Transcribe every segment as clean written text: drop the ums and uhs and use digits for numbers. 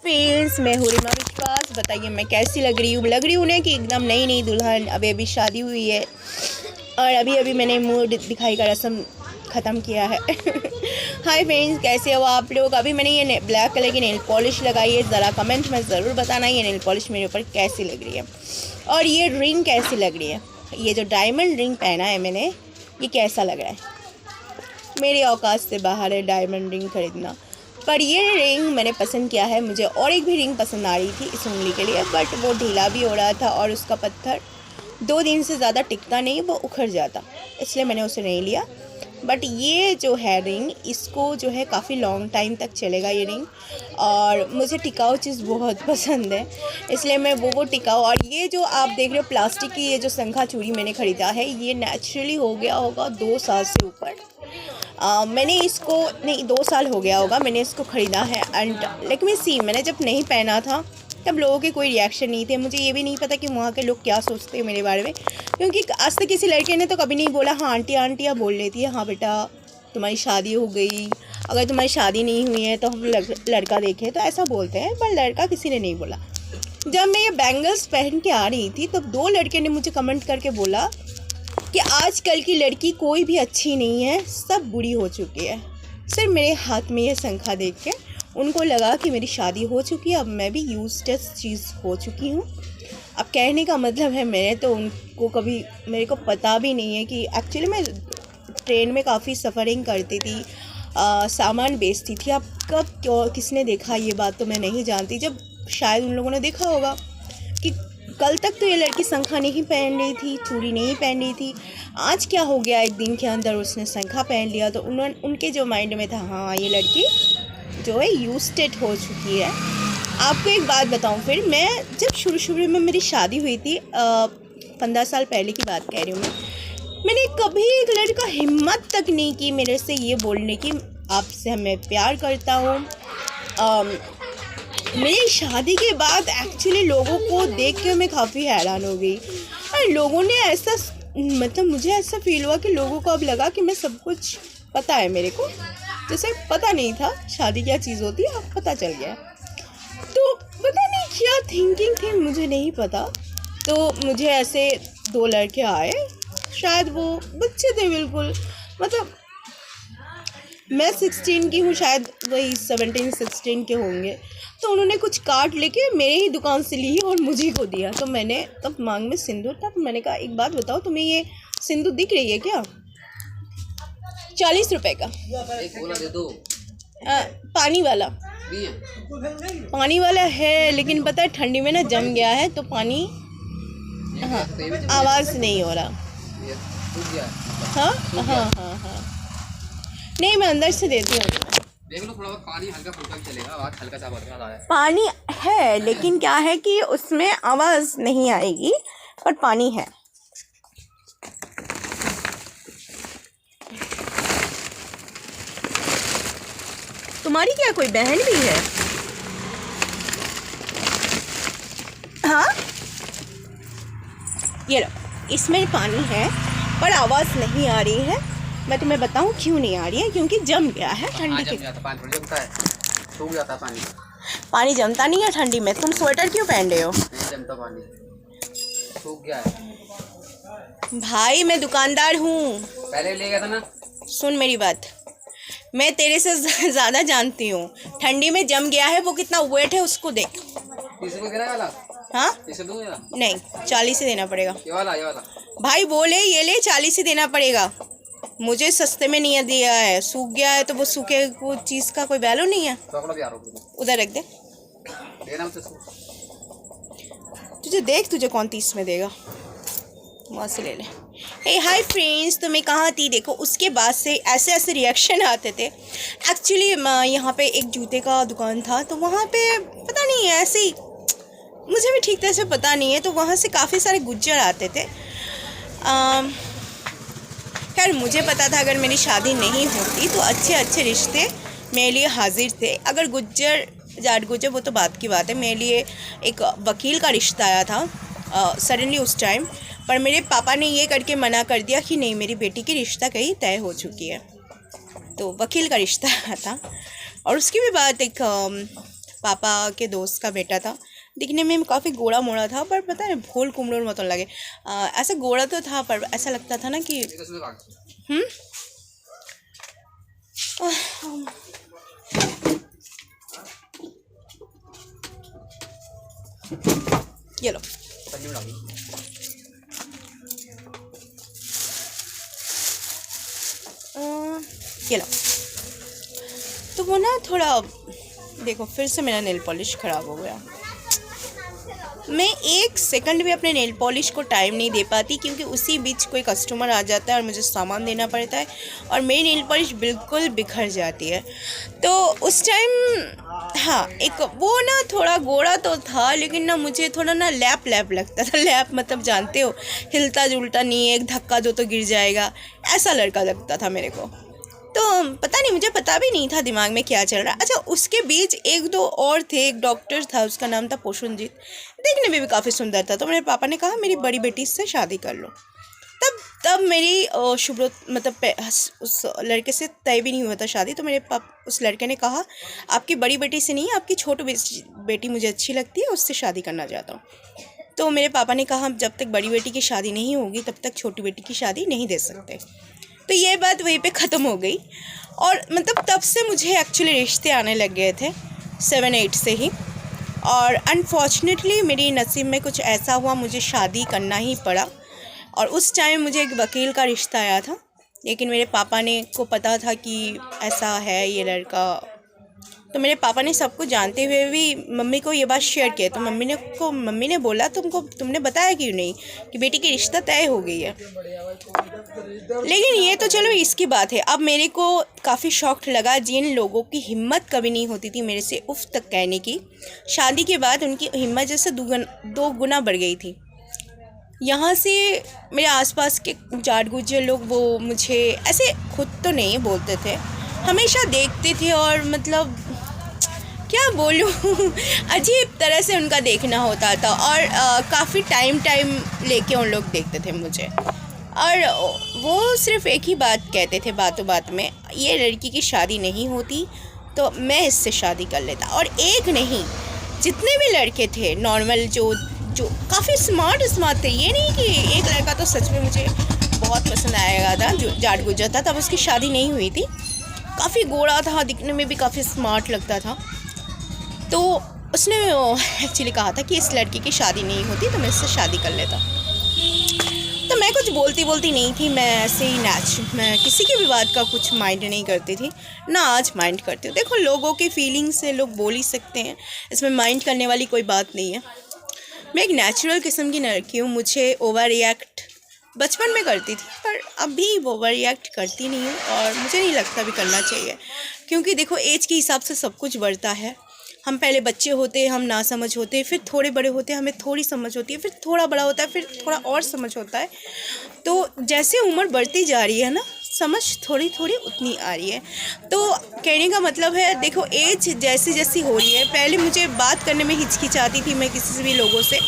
Friends, मैं हूँ रीमा विश्वास। बताइए मैं कैसी लग रही हूँ? लग रही हूँ ना कि एकदम नई नई दुल्हन। अभी अभी शादी हुई है और अभी अभी मैंने मुंह दिखाई का रस्म ख़त्म किया है। हाय फ्रेंड्स, कैसे हो आप लोग? अभी मैंने ये ब्लैक कलर की नेल पॉलिश लगाई है। ज़रा कमेंट में ज़रूर बताना ये नेल पॉलिश मेरे ऊपर कैसी लग रही है और ये रिंग कैसी लग रही है। ये जो डायमंड रिंग पहना है मैंने, ये कैसा लग रहा है? मेरी औकात से बाहर है डायमंड रिंग खरीदना, पर ये रिंग मैंने पसंद किया है। मुझे और एक भी रिंग पसंद आ रही थी इस उंगली के लिए, बट वो ढीला भी हो रहा था और उसका पत्थर 2 दिन से ज़्यादा टिकता नहीं, वो उखड़ जाता, इसलिए मैंने उसे नहीं लिया। बट ये जो है रिंग, इसको जो है काफ़ी लॉन्ग टाइम तक चलेगा ये रिंग, और मुझे टिकाऊ चीज़ बहुत पसंद है, इसलिए मैं वो टिकाऊ। और ये जो आप देख रहे हो प्लास्टिक की ये जो शंखा चूड़ी मैंने ख़रीदा है, ये नेचुरली हो गया होगा 2 साल से ऊपर। मैंने इसको नहीं 2 साल हो गया होगा मैंने इसको ख़रीदा है। एंड लेकिन मैंने जब नहीं पहना था तब लोगों के कोई रिएक्शन नहीं थे। मुझे ये भी नहीं पता कि वहाँ के लोग क्या सोचते हैं मेरे बारे में, क्योंकि आज तक किसी लड़के ने तो कभी नहीं बोला। हाँ आंटी आंटियाँ बोल लेती है, हाँ बेटा तुम्हारी शादी हो गई, अगर तुम्हारी शादी नहीं हुई है तो हम लड़का देखें, तो ऐसा बोलते हैं, पर लड़का किसी ने नहीं बोला। जब मैं ये बैंगल्स पहन के आ रही थी तब 2 लड़के ने मुझे कमेंट करके बोला कि आजकल की लड़की कोई भी अच्छी नहीं है, सब बुरी हो चुकी है। सिर्फ मेरे हाथ में ये शंखा देख के उनको लगा कि मेरी शादी हो चुकी है, अब मैं भी यूजलेस चीज़ हो चुकी हूँ। अब कहने का मतलब है मैंने तो उनको कभी, मेरे को पता भी नहीं है कि एक्चुअली मैं ट्रेन में काफ़ी सफ़रिंग करती थी, सामान बेचती थी। अब कब क्यों किसने देखा ये बात तो मैं नहीं जानती। जब शायद उन लोगों ने देखा होगा कि कल तक तो ये लड़की शंखा नहीं पहन रही थी, चूड़ी नहीं पहन रही थी, आज क्या हो गया एक दिन के अंदर उसने शंखा पहन लिया, तो उनके जो माइंड में था हाँ ये लड़की जो है यूज्ड हो चुकी है। आपको एक बात बताऊं, फिर मैं जब शुरू में मेरी शादी हुई थी, 15 साल पहले की बात कह रही हूँ मैंने कभी एक लड़का हिम्मत तक नहीं की मेरे से ये बोलने की आपसे मैं प्यार करता हूँ। मेरी शादी के बाद एक्चुअली लोगों को देख के मैं काफ़ी हैरान हो गई। और लोगों ने ऐसा, मतलब मुझे ऐसा फील हुआ कि लोगों को अब लगा कि मैं सब कुछ पता है मेरे को, जैसे पता नहीं था शादी क्या चीज़ होती है, अब पता चल गया। तो पता नहीं क्या थिंकिंग थी, मुझे नहीं पता। तो मुझे ऐसे 2 लड़के आए, शायद वो बच्चे थे बिल्कुल, मतलब मैं 16 की हूँ, शायद वही 17-16 के होंगे। तो उन्होंने कुछ कार्ड लेके मेरे ही दुकान से ली और मुझे को दिया। तो मैंने तब मांग में सिंदूर था, तो मैंने कहा एक बात बताओ, तुम्हें ये सिंदूर दिख रही है क्या? 40 रुपए का। दे दो। पानी वाला है, लेकिन पता है ठंडी में ना जम गया है तो पानी, हाँ आवाज़ नहीं हो रहा। हाँ हाँ हाँ हाँ, नहीं मैं अंदर से देती हूँ। देख लो थोड़ा पानी हल्का फुल्का भी चलेगा, आवाज़ हल्का सा बढ़ रहा है। पानी है लेकिन क्या है कि उसमें आवाज़ नहीं आएगी, पर पानी है। तुम्हारी क्या कोई बहन भी है? हाँ ये लो, इसमें पानी है पर आवाज़ नहीं आ रही है। मैं तुम्हें बताऊं क्यों नहीं आ रही है, क्योंकि जम गया है ठंडी के। सूख जाता पानी। पानी जमता नहीं है ठंडी में। तुम स्वेटर क्यों पहन रहे हो? नहीं जमता पानी, सूख गया है। भाई मैं दुकानदार हूँ। पहले ले गया था ना। सुन मेरी बात, मैं तेरे से ज़्यादा जानती हूँ। ठंडी में जम गया है, वो कितना वेट है उसको देख। हाँ नहीं 40 ही देना पड़ेगा। ये वाला भाई बोले ये ले 40 ही देना पड़ेगा। मुझे सस्ते में नहीं दिया है, सूख गया है तो वो सूखे वो चीज़ का कोई वैल्यू नहीं है। उधर रख दे, तुझे देख तुझे कौन 30 में देगा, वहाँ से ले ले। हे हाय फ्रेंड्स, तो मैं कहाँ थी देखो, उसके बाद से ऐसे ऐसे रिएक्शन आते थे। एक्चुअली यहाँ पे एक जूते का दुकान था, तो वहाँ पे पता नहीं ऐसे ही, मुझे भी ठीक तरह से पता नहीं है, तो वहाँ से काफ़ी सारे गुज्जर आते थे। खैर मुझे पता था अगर मेरी शादी नहीं होती तो अच्छे अच्छे रिश्ते मेरे लिए हाजिर थे। अगर गुज्जर जाट गुज्जर वो तो बात की बात है, मेरे लिए एक वकील का रिश्ता आया था सडनली उस टाइम, पर मेरे पापा ने ये करके मना कर दिया कि नहीं मेरी बेटी की रिश्ता कहीं तय हो चुकी है, तो वकील का रिश्ता आया था। और उसकी भी बात एक पापा के दोस्त का बेटा था। दिखने में काफ़ी गोरा मोड़ा था, पर पता है भोल कुमड़ोर मतलब लगे। ऐसा गोरा तो था पर ऐसा लगता था ना कि ये लो ये लो। तो वो ना थोड़ा देखो, फिर से मेरा नेल पॉलिश ख़राब हो गया। मैं एक सेकंड भी अपने नेल पॉलिश को टाइम नहीं दे पाती, क्योंकि उसी बीच कोई कस्टमर आ जाता है और मुझे सामान देना पड़ता है और मेरी नेल पॉलिश बिल्कुल बिखर जाती है। तो उस टाइम हाँ, एक वो ना थोड़ा गोरा तो था, लेकिन ना मुझे थोड़ा ना लैप लैप लगता था। लैप मतलब जानते हो, हिलता जुलता नहीं, एक धक्का दो तो गिर जाएगा, ऐसा लड़का लगता था मेरे को। तो पता नहीं, मुझे पता भी नहीं था दिमाग में क्या चल रहा है। अच्छा, उसके बीच एक दो और थे। एक डॉक्टर था, उसका नाम था पोषणजीत, देखने में भी काफ़ी सुंदर था। तो मेरे पापा ने कहा मेरी बड़ी बेटी से शादी कर लो। तब मेरी शुभ्रत मतलब उस लड़के से तय भी नहीं हुआ था शादी। तो मेरे उस लड़के ने कहा आपकी बड़ी बेटी से नहीं, आपकी छोटी बेटी मुझे अच्छी लगती है, उससे शादी करना चाहता हूँ। तो मेरे पापा ने कहा जब तक बड़ी बेटी की शादी नहीं होगी तब तक छोटी बेटी की शादी नहीं दे सकते। तो ये बात वहीं पे ख़त्म हो गई। और मतलब तब से मुझे एक्चुअली रिश्ते आने लग गए थे 7-8 से ही। और अनफॉर्चुनेटली मेरी नसीब में कुछ ऐसा हुआ, मुझे शादी करना ही पड़ा। और उस टाइम मुझे एक वकील का रिश्ता आया था, लेकिन मेरे पापा ने को पता था कि ऐसा है ये लड़का। तो मेरे पापा ने सब कुछ जानते हुए भी मम्मी को ये बात शेयर किया। तो मम्मी ने बोला तुमने बताया क्यों नहीं कि बेटी की रिश्ता तय हो गई है। लेकिन ये तो चलो इसकी बात है। अब मेरे को काफ़ी शॉक्ड लगा, जिन लोगों की हिम्मत कभी नहीं होती थी मेरे से उफ तक कहने की, शादी के बाद उनकी हिम्मत जैसे 2 गुना बढ़ गई थी। यहाँ से मेरे आसपास के जाट गुज्जर लोग वो मुझे ऐसे खुद तो नहीं बोलते थे, हमेशा देखते थे और मतलब क्या बोलूँ अजीब तरह से उनका देखना होता था। और काफ़ी टाइम लेके उन लोग देखते थे मुझे। और वो सिर्फ़ एक ही बात कहते थे बातों बात में, ये लड़की की शादी नहीं होती तो मैं इससे शादी कर लेता। और एक नहीं, जितने भी लड़के थे नॉर्मल जो काफ़ी स्मार्ट थे, ये नहीं कि एक लड़का तो सच में मुझे बहुत पसंद आएगा था जो जाट गुजर था, तब उसकी शादी नहीं हुई थी। काफ़ी गोरा था, दिखने में भी काफ़ी स्मार्ट लगता था। तो उसने एक्चुअली कहा था कि इस लड़की की शादी नहीं होती तो मैं इससे शादी कर लेता। तो मैं कुछ बोलती नहीं थी, मैं ऐसे ही मैं किसी की भी बात का कुछ माइंड नहीं करती थी, ना आज माइंड करती हूँ। देखो, लोगों की फीलिंग्स से लोग बोल ही सकते हैं, इसमें माइंड करने वाली कोई बात नहीं है। मैं एक नेचुरल किस्म की लड़की हूँ। मुझे ओवर रिएक्ट बचपन में करती थी, पर अभी ओवर रिएक्ट करती नहीं हूँ और मुझे नहीं लगता भी करना चाहिए, क्योंकि देखो एज के हिसाब से सब कुछ बढ़ता है। हम पहले बच्चे होते हैं, हम ना समझ होते हैं, फिर थोड़े बड़े होते हैं, हमें थोड़ी समझ होती है, फिर थोड़ा बड़ा होता है, फिर थोड़ा और समझ होता है। तो जैसे उम्र बढ़ती जा रही है ना, समझ थोड़ी थोड़ी उतनी आ रही है। तो कहने का मतलब है, देखो एज जैसी जैसी हो रही है, पहले मुझे बात करने में हिचकिचाती थी मैं किसी से भी लोगों से,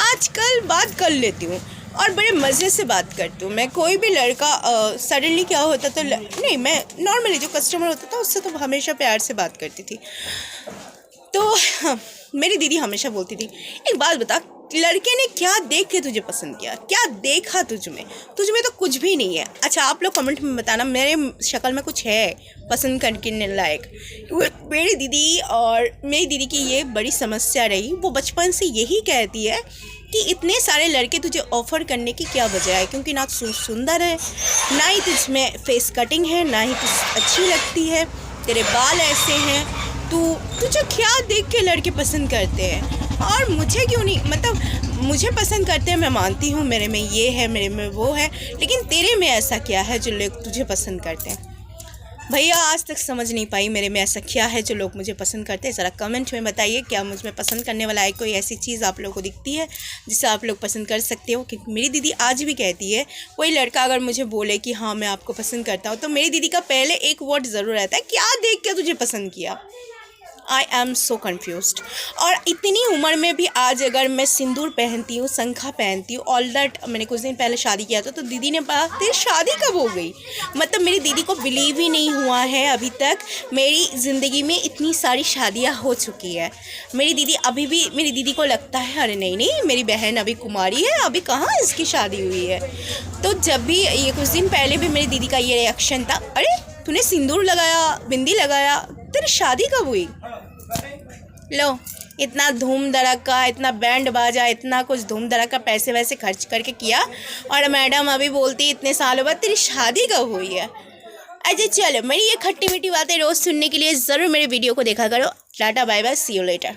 आजकल बात कर लेती हूँ और बड़े मज़े से बात करती हूँ। मैं कोई भी लड़का सडनली क्या होता तो नहीं, मैं नॉर्मली जो कस्टमर होता था उससे तो हमेशा प्यार से बात करती थी। तो मेरी दीदी हमेशा बोलती थी, एक बात बता, लड़के ने क्या देख के तुझे पसंद किया, क्या देखा तुझ में तो कुछ भी नहीं है। अच्छा, आप लोग कमेंट में बताना मेरे शक्ल में कुछ है पसंद करने लायक। मेरी दीदी की ये बड़ी समस्या रही, वो बचपन से यही कहती है कि इतने सारे लड़के तुझे ऑफ़र करने की क्या वजह है, क्योंकि ना तू सुंदर है, ना ही तुझमें फेस कटिंग है, ना ही तुझ अच्छी लगती है, तेरे बाल ऐसे हैं, तुझे क्या देख के लड़के पसंद करते हैं। और मुझे क्यों नहीं, मतलब मुझे पसंद करते हैं, मैं मानती हूँ मेरे में ये है, मेरे में वो है, लेकिन तेरे में ऐसा क्या है जो लोग तुझे पसंद करते हैं। भैया आज तक समझ नहीं पाई मेरे में ऐसा क्या है जो लोग मुझे पसंद करते हैं। ज़रा कमेंट में बताइए, क्या मुझ में पसंद करने वाला है कोई ऐसी चीज़ आप लोगों को दिखती है जिसे आप लोग पसंद कर सकते हो। क्योंकि मेरी दीदी आज भी कहती है, कोई लड़का अगर मुझे बोले कि हाँ मैं आपको पसंद करता हूँ, तो मेरी दीदी का पहले एक वर्ड ज़रूर रहता है, क्या देख के तुझे पसंद किया। I am so confused. और इतनी उम्र में भी आज अगर मैं सिंदूर पहनती हूँ, शंखा पहनती हूँ, ऑल दैट, मैंने कुछ दिन पहले शादी किया था तो दीदी ने कहा तेरी शादी कब हो गई। मतलब मेरी दीदी को बिलीव ही नहीं हुआ है अभी तक मेरी ज़िंदगी में इतनी सारी शादियाँ हो चुकी है। मेरी दीदी अभी भी, मेरी दीदी को लगता है अरे नहीं नहीं मेरी बहन अभी कुमारी है, अभी कहाँ इसकी शादी हुई है। तो जब भी ये कुछ दिन पहले भी मेरी दीदी का ये रिएक्शन था, अरे तूने सिंदूर लगाया, बिंदी लगाया, तेरी शादी कब हुई। लो, इतना धूम धड़का, इतना बैंड बाजा, इतना कुछ धूम धड़का पैसे वैसे खर्च करके किया और मैडम अभी बोलती इतने सालों बाद तेरी शादी कब हुई है। अच्छा चलो, मेरी ये खट्टी मीठी बातें रोज़ सुनने के लिए ज़रूर मेरे वीडियो को देखा करो। Tata bye bye, see you letter.